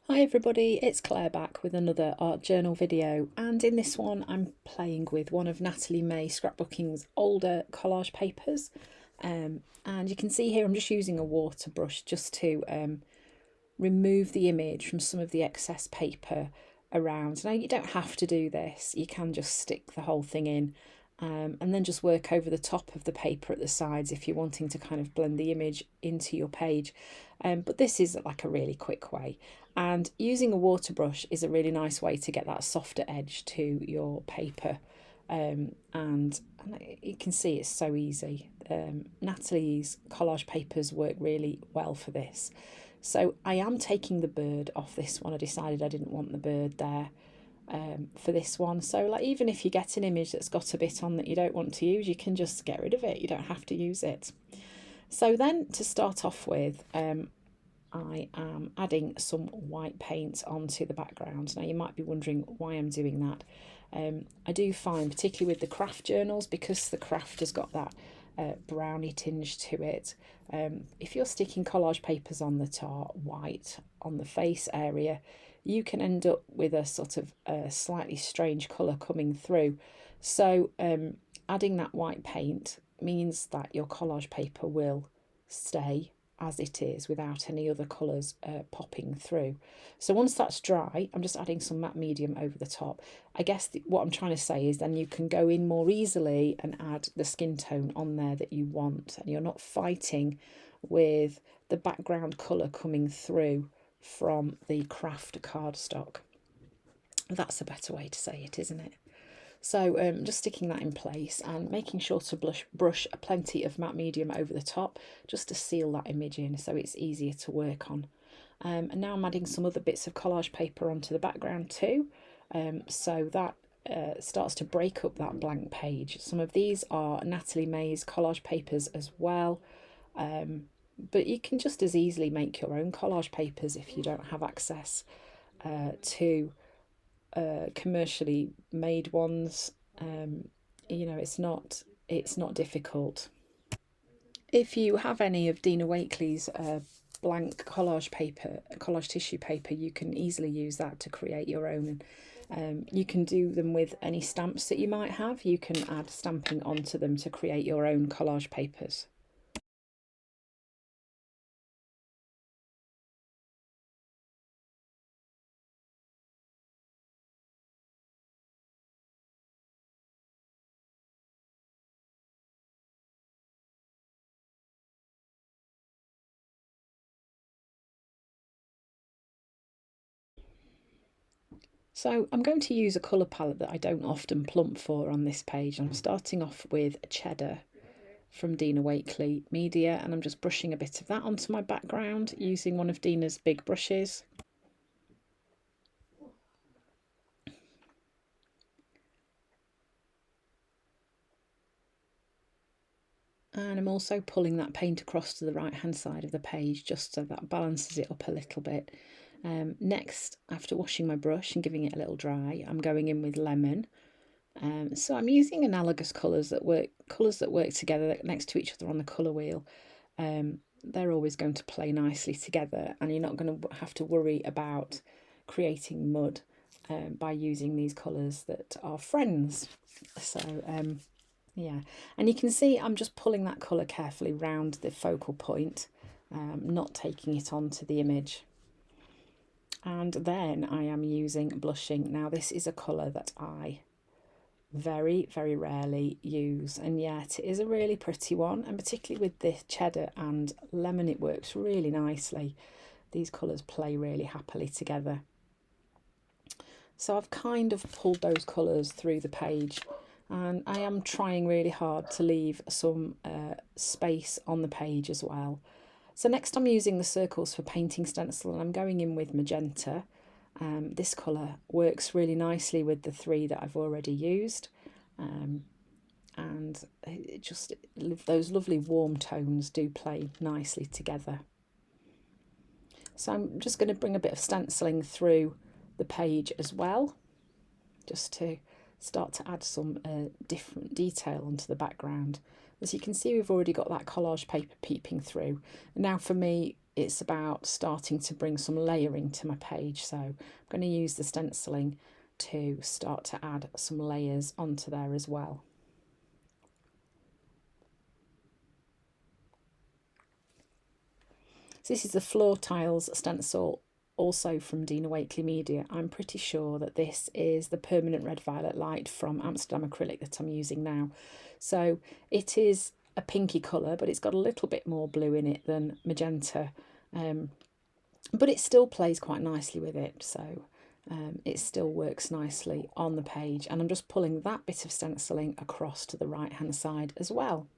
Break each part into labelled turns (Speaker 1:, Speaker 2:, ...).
Speaker 1: Hi everybody, it's Claire back with another art journal video, and in this one I'm playing with one of Natalie May Scrapbooking's older collage papers, and you can see here I'm just using a water brush just to remove the image from some of the excess paper around. Now you don't have to do this, you can just stick the whole thing in and then just work over the top of the paper at the sides if you're wanting to kind of blend the image into your page. But this is like a really quick way, and using a water brush is a really nice way to get that softer edge to your paper. And you can see it's so easy. Natalie's collage papers work really well for this. So I am taking the bird off this one. I decided I didn't want the bird there for this one. So like, even if you get an image that's got a bit on that you don't want to use, you can just get rid of it. You don't have to use it. So then to start off with, I am adding some white paint onto the background. Now you might be wondering why I'm doing that. I do find, particularly with the craft journals, because the craft has got that browny tinge to it, if you're sticking collage papers on that are white on the face area, you can end up with a sort of slightly strange colour coming through. So adding that white paint means that your collage paper will stay as it is without any other colours popping through. So once that's dry, I'm just adding some matte medium over the top. I guess what I'm trying to say is then you can go in more easily and add the skin tone on there that you want, and you're not fighting with the background colour coming through from the craft cardstock. That's a better way to say it, isn't it? So just sticking that in place and making sure to brush plenty of matte medium over the top just to seal that image in so it's easier to work on. And now I'm adding some other bits of collage paper onto the background too, so that starts to break up that blank page. Some of these are Natalie May's collage papers as well, but you can just as easily make your own collage papers if you don't have access to commercially made ones. You know, it's not difficult. If you have any of Dina Wakley's blank collage tissue paper, you can easily use that to create your own. You can do them with any stamps that you might have. You can add stamping onto them to create your own collage papers. So I'm going to use a colour palette that I don't often plump for on this page. I'm starting off with Cheddar from Dina Wakley Media, and I'm just brushing a bit of that onto my background using one of Dina's big brushes. And I'm also pulling that paint across to the right hand side of the page just so that balances it up a little bit. Next, after washing my brush and giving it a little dry, I'm going in with Lemon. So I'm using analogous colours that work together next to each other on the colour wheel. They're always going to play nicely together, and you're not going to have to worry about creating mud by using these colours that are friends. So yeah, and you can see I'm just pulling that colour carefully round the focal point, not taking it onto the image. And then I am using blushing. Now this is a colour that I very, very rarely use, and yet it is a really pretty one, and particularly with the Cheddar and Lemon it works really nicely. These colours play really happily together. So I've kind of pulled those colours through the page, and I am trying really hard to leave some space on the page as well. So next I'm using the circles for painting stencil, and I'm going in with magenta. This colour works really nicely with the three that I've already used, and it just, those lovely warm tones do play nicely together. So I'm just going to bring a bit of stenciling through the page as well, just to start to add some different detail onto the background. As you can see, we've already got that collage paper peeping through. Now for me, it's about starting to bring some layering to my page. So I'm going to use the stenciling to start to add some layers onto there as well. So this is the floor tiles stencil, also from Dina Wakley Media. I'm pretty sure that this is the permanent red violet light from Amsterdam acrylic that I'm using now. So it is a pinky colour, but it's got a little bit more blue in it than magenta, but it still plays quite nicely with it. So it still works nicely on the page, and I'm just pulling that bit of stenciling across to the right hand side as well.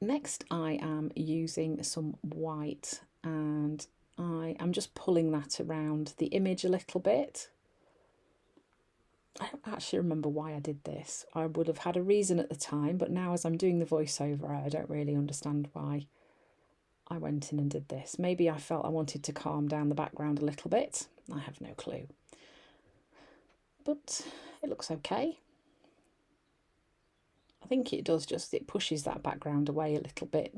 Speaker 1: Next, I am using some white, and I am just pulling that around the image a little bit. I don't actually remember why I did this. I would have had a reason at the time, but now as I'm doing the voiceover, I don't really understand why I went in and did this. Maybe I felt I wanted to calm down the background a little bit. I have no clue. But it looks okay. I think it does just, it pushes that background away a little bit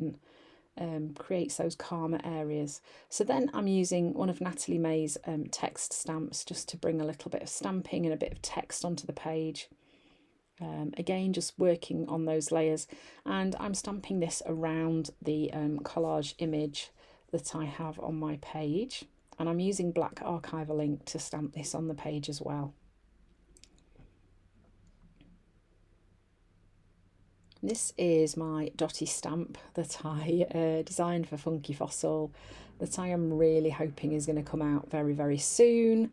Speaker 1: and creates those calmer areas. So then I'm using one of Natalie May's text stamps just to bring a little bit of stamping and a bit of text onto the page. Again, just working on those layers, and I'm stamping this around the collage image that I have on my page, and I'm using black archival ink to stamp this on the page as well. This is my dotty stamp that I designed for Funky Fossil, that I am really hoping is going to come out very, very soon.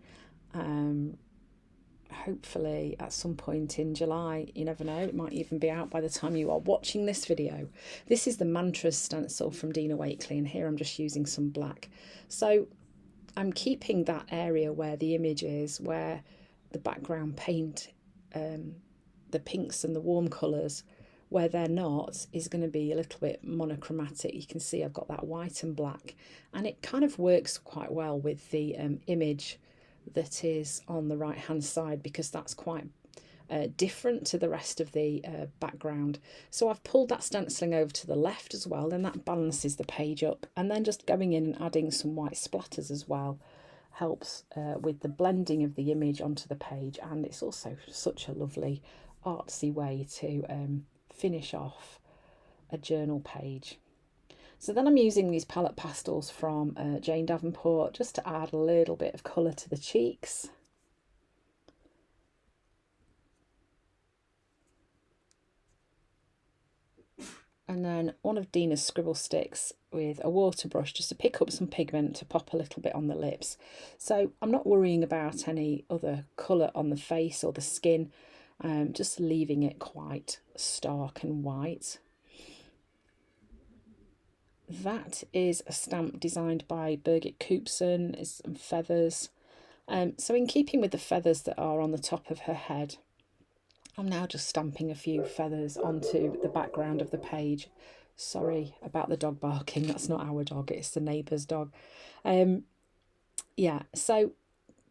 Speaker 1: Hopefully at some point in July. You never know, it might even be out by the time you are watching this video. This is the Mantras stencil from Dina Wakley, and here I'm just using some black. So I'm keeping that area where the image is, where the background paint, the pinks and the warm colours, where they're not, is going to be a little bit monochromatic. You can see I've got that white and black, and it kind of works quite well with the image that is on the right hand side, because that's quite different to the rest of the background. So I've pulled that stenciling over to the left as well, and that balances the page up. And then just going in and adding some white splatters as well helps with the blending of the image onto the page, and it's also such a lovely artsy way to finish off a journal page. So then I'm using these palette pastels from Jane Davenport just to add a little bit of colour to the cheeks. And then one of Dina's scribble sticks with a water brush just to pick up some pigment to pop a little bit on the lips. So I'm not worrying about any other colour on the face or the skin, just leaving it quite stark and white. That is a stamp designed by Birgit Koopson. It's some feathers. So in keeping with the feathers that are on the top of her head, I'm now just stamping a few feathers onto the background of the page. Sorry about the dog barking, that's not our dog, it's the neighbour's dog. Yeah, so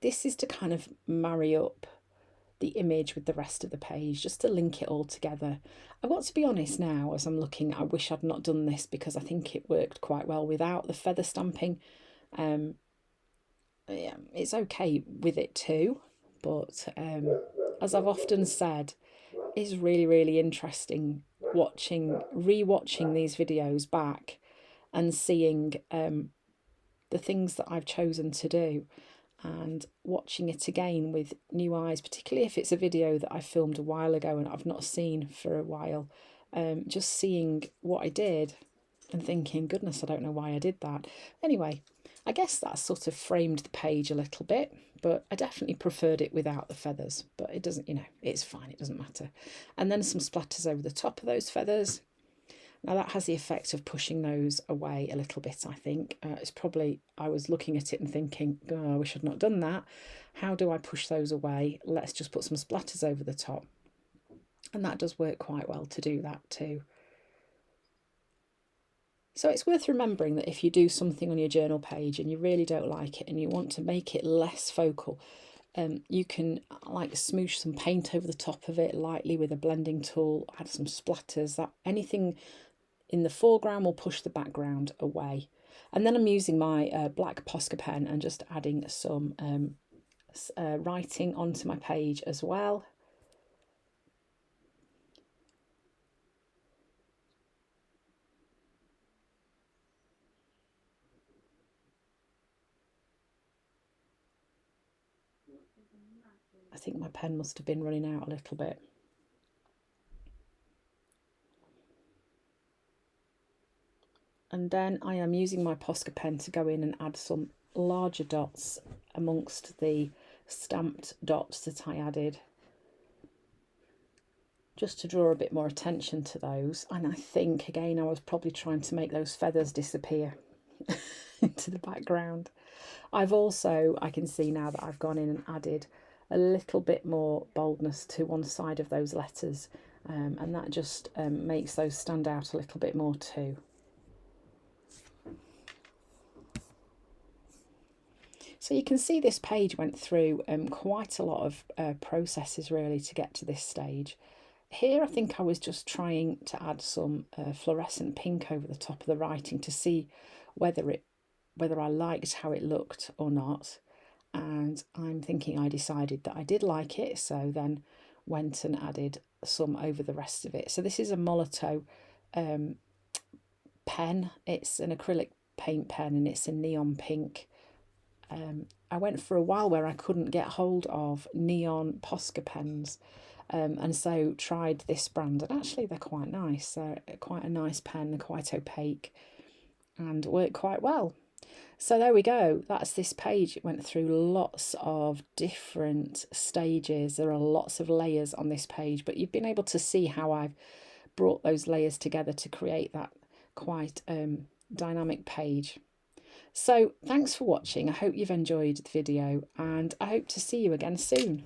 Speaker 1: this is to kind of marry up the image with the rest of the page, just to link it all together. I've got to be honest now, as I'm looking, I wish I'd not done this, because I think it worked quite well without the feather stamping. Yeah, it's okay with it too, but as I've often said, it's really, really interesting rewatching these videos back and seeing the things that I've chosen to do, and watching it again with new eyes, particularly if it's a video that I filmed a while ago and I've not seen for a while. Just seeing what I did and thinking, goodness, I don't know why I did that. Anyway, I guess that sort of framed the page a little bit, but I definitely preferred it without the feathers. But it doesn't, you know, it's fine, it doesn't matter. And then some splatters over the top of those feathers. Now that has the effect of pushing those away a little bit, I think. It's probably, I was looking at it and thinking, oh, I wish I'd not done that. How do I push those away? Let's just put some splatters over the top. And that does work quite well to do that too. So it's worth remembering that if you do something on your journal page and you really don't like it and you want to make it less focal, you can like smoosh some paint over the top of it lightly with a blending tool, add some splatters, that anything in the foreground will push the background away. And then I'm using my black Posca pen and just adding some writing onto my page as well. I think my pen must have been running out a little bit. And then I am using my Posca pen to go in and add some larger dots amongst the stamped dots that I added, just to draw a bit more attention to those. And I think, again, I was probably trying to make those feathers disappear into the background. I've also, I can see now that I've gone in and added a little bit more boldness to one side of those letters, and that just makes those stand out a little bit more too. So you can see this page went through quite a lot of processes really to get to this stage. Here I think I was just trying to add some fluorescent pink over the top of the writing to see whether I liked how it looked or not. And I'm thinking I decided that I did like it, so then went and added some over the rest of it. So this is a Molotow pen. It's an acrylic paint pen and it's a neon pink. I went for a while where I couldn't get hold of neon Posca pens, and so tried this brand, and actually they're quite nice. They're quite a nice pen, they're quite opaque and work quite well. So there we go, that's this page. It went through lots of different stages. There are lots of layers on this page, but you've been able to see how I've brought those layers together to create that quite dynamic page. So thanks for watching. I hope you've enjoyed the video and I hope to see you again soon.